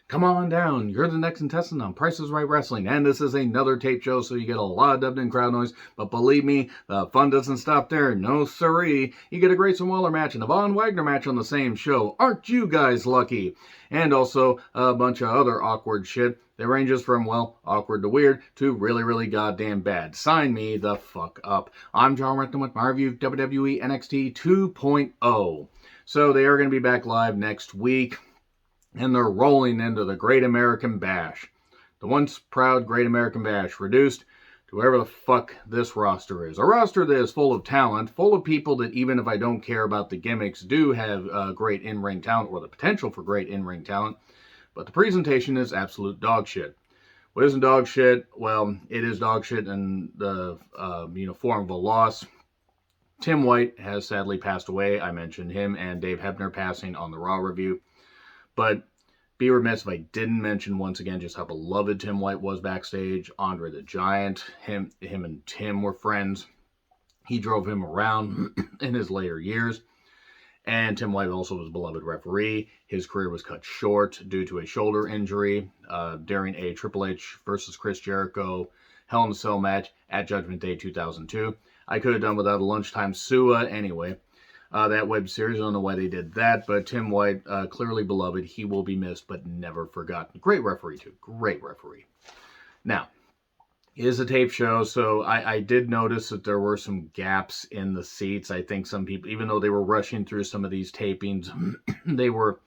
Come on down. You're the next contestant on Price is Right Wrestling. And this is another tape show, so you get a lot of dubbed in crowd noise. But believe me, the fun doesn't stop there. No siree. You get a Grayson Waller match and a Von Wagner match on the same show. Aren't you guys lucky? And also a bunch of other awkward shit that ranges from, well, awkward to weird to really, really goddamn bad. Sign me the fuck up. I'm John Renton with my review of WWE NXT 2.0. So they are going to be back live next week. And they're rolling into the Great American Bash. The once proud Great American Bash, reduced to whatever the fuck this roster is. A roster that is full of talent, full of people that, even if I don't care about the gimmicks, do have great in-ring talent, or the potential for great in-ring talent. But the presentation is absolute dog shit. What isn't dog shit? Well, it is dog shit in the form of a loss. Tim White has sadly passed away. I mentioned him and Dave Hebner passing on the Raw review. But be remiss if I didn't mention once again just how beloved Tim White was backstage. Andre the Giant, him and Tim were friends. He drove him around in his later years. And Tim White also was a beloved referee. His career was cut short due to a shoulder injury during a Triple H versus Chris Jericho Hell in a Cell match at Judgment Day 2002. I could have done without a lunchtime Sua anyway. That web series, I don't know why they did that, but Tim White, clearly beloved. He will be missed, but never forgotten. Great referee, too. Great referee. Now, it is a tape show, so I did notice that there were some gaps in the seats. I think some people, even though they were rushing through some of these tapings, they were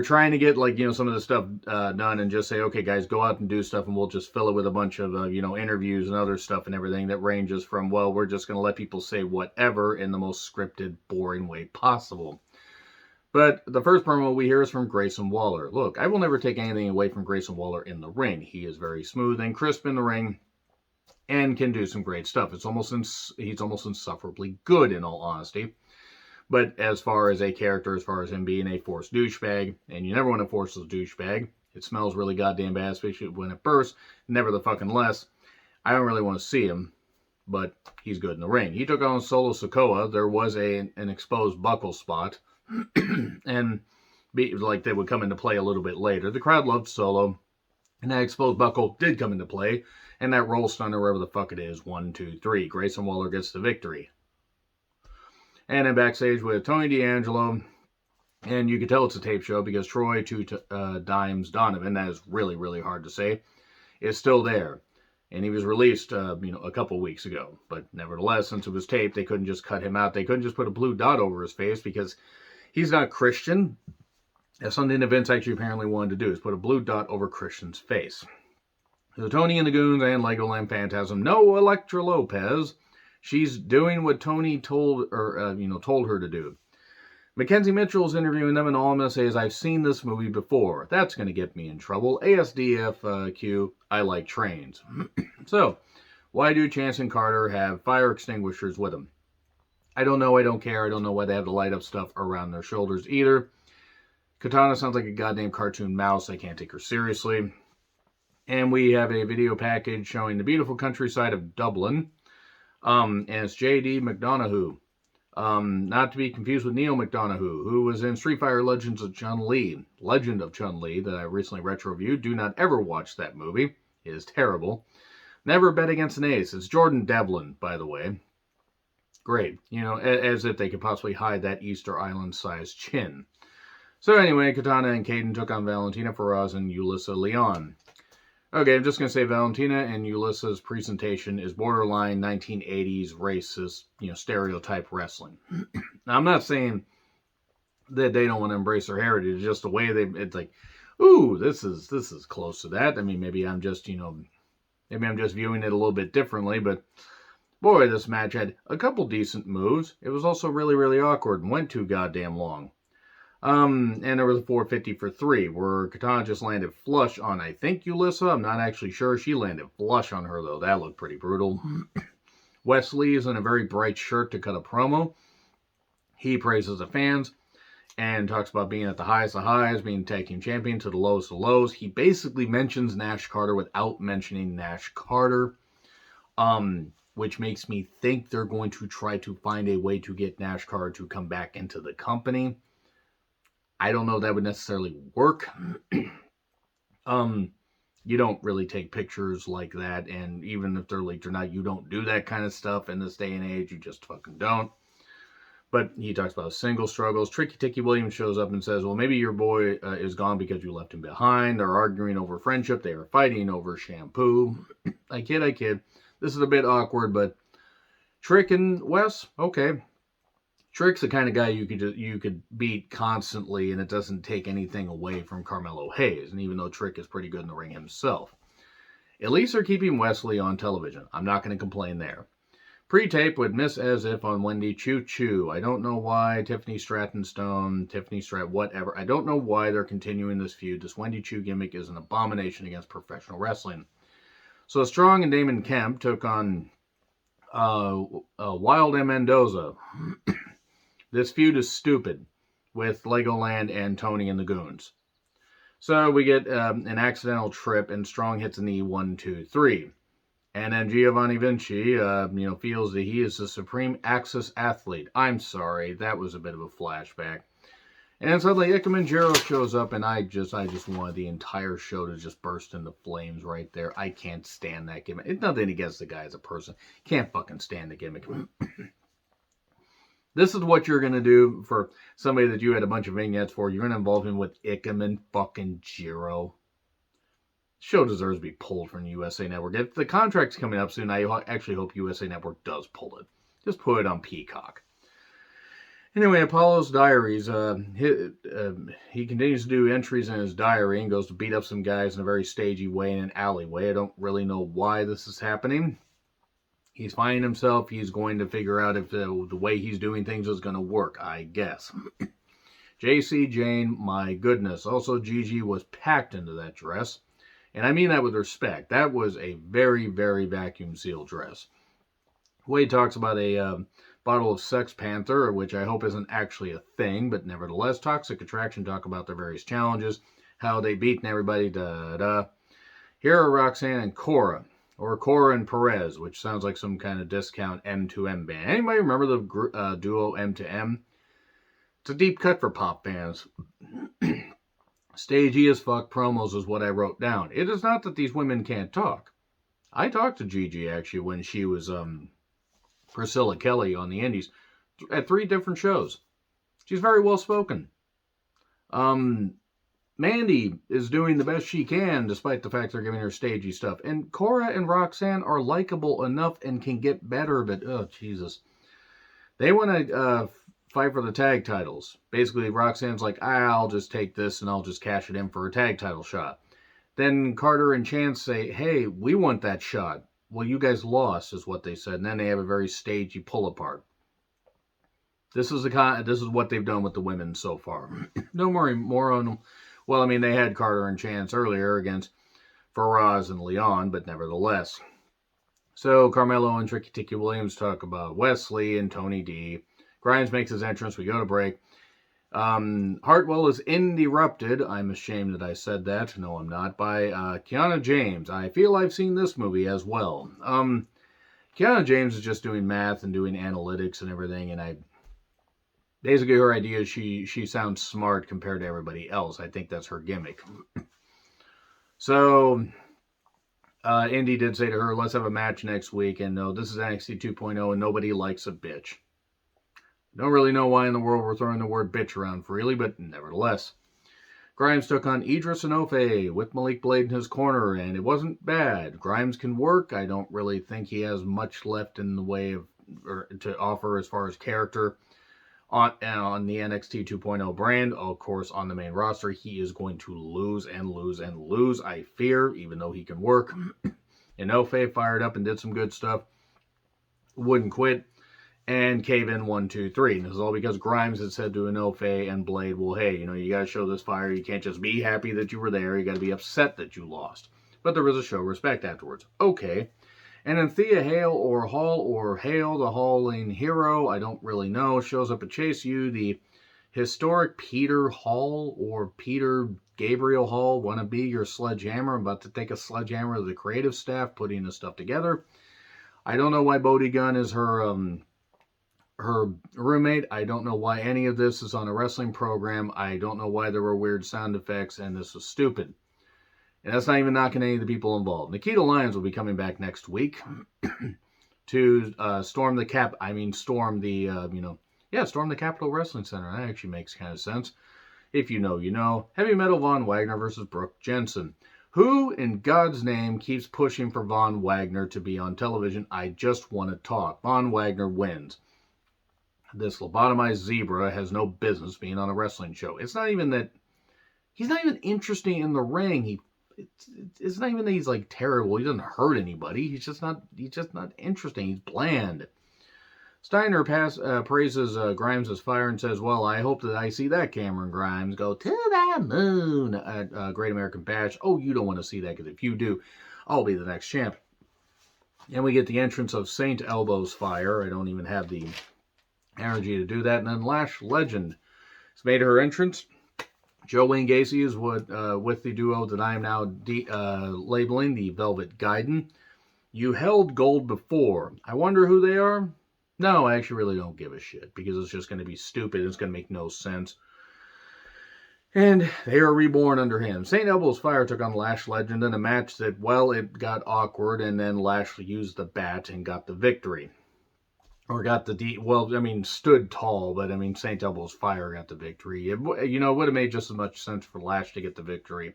trying to get, some of the stuff done and just say, okay, guys, go out and do stuff, and we'll just fill it with a bunch of, interviews and other stuff and everything that ranges from, well, we're just going to let people say whatever in the most scripted, boring way possible. But the first promo we hear is from Grayson Waller. Look, I will never take anything away from Grayson Waller in the ring. He is very smooth and crisp in the ring and can do some great stuff. He's almost insufferably good, in all honesty. But as far as a character, as far as him being a forced douchebag, and you never want to force a douchebag, it smells really goddamn bad, especially when it bursts. Nevertheless, I don't really want to see him, but he's good in the ring. He took on Solo Sikoa. There was an exposed buckle spot, and they would come into play a little bit later. The crowd loved Solo, and that exposed buckle did come into play, and that roll stunner, wherever the fuck it is, 1, 2, 3. Grayson Waller gets the victory. And then backstage with Tony D'Angelo, and you can tell it's a tape show because Troy Two Dimes Donovan, that is really, really hard to say, is still there. And he was released, a couple weeks ago. But nevertheless, since it was taped, they couldn't just cut him out. They couldn't just put a blue dot over his face because he's not Christian. That's something that Vince actually apparently wanted to do, is put a blue dot over Christian's face. So Tony and the Goons and Legoland Phantasm, no Elektra Lopez. She's doing what Tony told her to do. Mackenzie Mitchell's interviewing them, and all I'm going to say is, I've seen this movie before. That's going to get me in trouble. ASDFQ, I like trains. So, why do Chance and Carter have fire extinguishers with them? I don't know, I don't care. I don't know why they have the light up stuff around their shoulders either. Katana sounds like a goddamn cartoon mouse. I can't take her seriously. And we have a video package showing the beautiful countryside of Dublin. And it's J.D. McDonough. Not to be confused with Neil McDonough, who was in Street Fighter Legend of Chun-Li, that I recently retro-reviewed. Do not ever watch that movie. It is terrible. Never bet against an ace. It's Jordan Devlin, by the way. Great. As if they could possibly hide that Easter Island-sized chin. So anyway, Katana and Kaden took on Valentina Feroz and Yulisa Leon. Okay, I'm just going to say Valentina and Yulissa's presentation is borderline 1980s racist, stereotype wrestling. Now, I'm not saying that they don't want to embrace their heritage, just the way it's like, ooh, this is close to that. I mean, maybe I'm just viewing it a little bit differently, but boy, this match had a couple decent moves. It was also really, really awkward and went too goddamn long. And there was a 450 for 3, where Katana just landed flush on, I think, Yulissa. I'm not actually sure. She landed flush on her, though. That looked pretty brutal. Wesley is in a very bright shirt to cut a promo. He praises the fans and talks about being at the highest of highs, being tag team champion, to the lowest of lows. He basically mentions Nash Carter without mentioning Nash Carter, which makes me think they're going to try to find a way to get Nash Carter to come back into the company. I don't know if that would necessarily work, You don't really take pictures like that, and even if they're leaked or not, you don't do that kind of stuff in this day and age. You just fucking don't. But he talks about single struggles. Tricky Ticky Williams shows up and says, well, maybe your boy is gone because you left him behind. They're arguing over friendship. They are fighting over shampoo. I kid. This is a bit awkward, but Trick and Wes, okay. Trick's the kind of guy you could beat constantly, and it doesn't take anything away from Carmelo Hayes. And even though Trick is pretty good in the ring himself, at least they're keeping Wesley on television. I'm not going to complain there. Pre-tape with Miss As If on Wendy Choo Choo. I don't know why Tiffany whatever. I don't know why they're continuing this feud. This Wendy Choo gimmick is an abomination against professional wrestling. So Strong and Damon Kemp took on Wild M. Mendoza. This feud is stupid with Legoland and Tony and the Goons. So we get an accidental trip and Strong hits a knee 1, 2, 3. And then Giovanni Vinci, feels that he is the supreme Axis athlete. I'm sorry, that was a bit of a flashback. And then suddenly Ikemen shows up, and I just wanted the entire show to just burst into flames right there. I can't stand that gimmick. It's nothing against the guy as a person. Can't fucking stand the gimmick. This is what you're going to do for somebody that you had a bunch of vignettes for. You're going to involve him with Ikemen fucking Jiro. Show deserves to be pulled from the USA Network. If the contract's coming up soon, I actually hope USA Network does pull it. Just put it on Peacock. Anyway, Apollo's diaries. He continues to do entries in his diary and goes to beat up some guys in a very stagey way in an alleyway. I don't really know why this is happening. He's finding himself. He's going to figure out if the way he's doing things is going to work, I guess. JC Jane, my goodness. Also, Gigi was packed into that dress. And I mean that with respect. That was a very, very vacuum-sealed dress. Wade talks about a bottle of Sex Panther, which I hope isn't actually a thing, but nevertheless, Toxic Attraction talk about their various challenges, how they beaten everybody, da-da. Here are Roxanne and Cora, or Cora and Perez, which sounds like some kind of discount M2M band. Anybody remember the duo M2M? It's a deep cut for pop fans. Stagey as fuck promos is what I wrote down. It is not that these women can't talk. I talked to Gigi, actually, when she was Priscilla Kelly on the Indies at 3 different shows. She's very well spoken. Mandy is doing the best she can, despite the fact they're giving her stagey stuff. And Cora and Roxanne are likable enough and can get better, but, oh, Jesus. They want to fight for the tag titles. Basically, Roxanne's like, I'll just take this and I'll just cash it in for a tag title shot. Then Carter and Chance say, hey, we want that shot. Well, you guys lost, is what they said. And then they have a very stagey pull apart. This is what they've done with the women so far. No more on them. Well, I mean, they had Carter and Chance earlier against Faraz and Leon, but nevertheless. So Carmelo and Tricky Ticky Williams talk about Wesley and Tony D. Grimes makes his entrance. We go to break. Hartwell is interrupted. I'm ashamed that I said that. No, I'm not. By Kiana James. I feel I've seen this movie as well. Kiana James is just doing math and doing analytics and everything, and basically her idea is she sounds smart compared to everybody else. I think that's her gimmick. So Indy did say to her, let's have a match next week, and no, this is NXT 2.0 and nobody likes a bitch. Don't really know why in the world we're throwing the word bitch around freely, but nevertheless. Grimes took on Idris Enofe with Malik Blade in his corner, and it wasn't bad. Grimes can work. I don't really think he has much left in the way of to offer as far as character on the NXT 2.0 brand. Of course, on the main roster, he is going to lose and lose and lose, I fear, even though he can work. Enofe fired up and did some good stuff. Wouldn't quit. And cave in 1, 2, 3. And this is all because Grimes had said to Enofe and Blade, well, hey, you got to show this fire. You can't just be happy that you were there. You got to be upset that you lost. But there was a show of respect afterwards. Okay. And then Thea Hale or Hall or Hale, the Hauling Hero, I don't really know, shows up at Chase U, the historic Peter Hall or Peter Gabriel Hall. Want to be your sledgehammer? I'm about to take a sledgehammer to the creative staff, putting this stuff together. I don't know why Bodie Gunn is her roommate. I don't know why any of this is on a wrestling program. I don't know why there were weird sound effects, and this was stupid. And that's not even knocking any of the people involved. Nikita Lyons will be coming back next week to storm the Capitol Wrestling Center. That actually makes kind of sense. If you know, you know. Heavy Metal Von Wagner versus Brooke Jensen. Who in God's name keeps pushing for Von Wagner to be on television? I just want to talk. Von Wagner wins. This lobotomized zebra has no business being on a wrestling show. It's not even that he's not even interesting in the ring. It's not even that he's like terrible. He doesn't hurt anybody. He's just not interesting. He's bland. Steiner praises Grimes' fire and says, well, I hope that I see that Cameron Grimes go to the moon at Great American Bash. Oh, you don't want to see that, because if you do, I'll be the next champ. And we get the entrance of Saint Elbow's fire. I don't even have the energy to do that. And then Lash Legend has made her entrance. Joe Wayne Gacy is with the duo that I am now labeling the Velvet Gaiden. You held gold before. I wonder who they are? No, I actually really don't give a shit, because it's just going to be stupid. It's going to make no sense. And they are reborn under him. St. Elbow's Fire took on Lash Legend in a match that, well, it got awkward, and then Lash used the bat and got the victory. Or got the stood tall, but St. Elbow's Fire got the victory. It would have made just as much sense for Lash to get the victory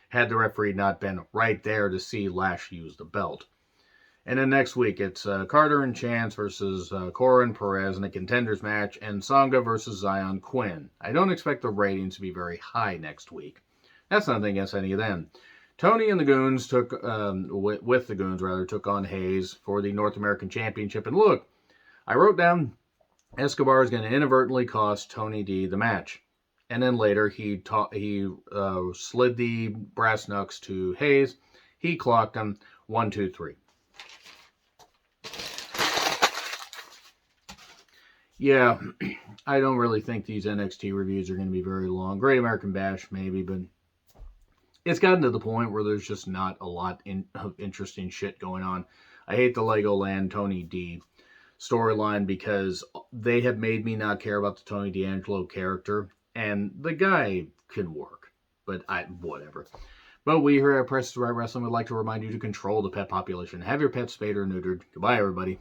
had the referee not been right there to see Lash use the belt. And then next week, it's Carter and Chance versus Cora and Perez in a contenders match, and Sangha versus Zion Quinn. I don't expect the ratings to be very high next week. That's nothing against any of them. Tony and the Goons took on Hayes for the North American Championship. And look, I wrote down Escobar is going to inadvertently cost Tony D the match. And then later, he slid the brass knucks to Hayes. He clocked him 1, 2, 3. Yeah, I don't really think these NXT reviews are going to be very long. Great American Bash, maybe, but it's gotten to the point where there's just not a lot of interesting shit going on. I hate the Legoland Tony D storyline, because they have made me not care about the Tony D'Angelo character, and the guy can work, but whatever. But we here at Price is Right Wrestling would like to remind you to control the pet population. Have your pets spayed or neutered. Goodbye, everybody.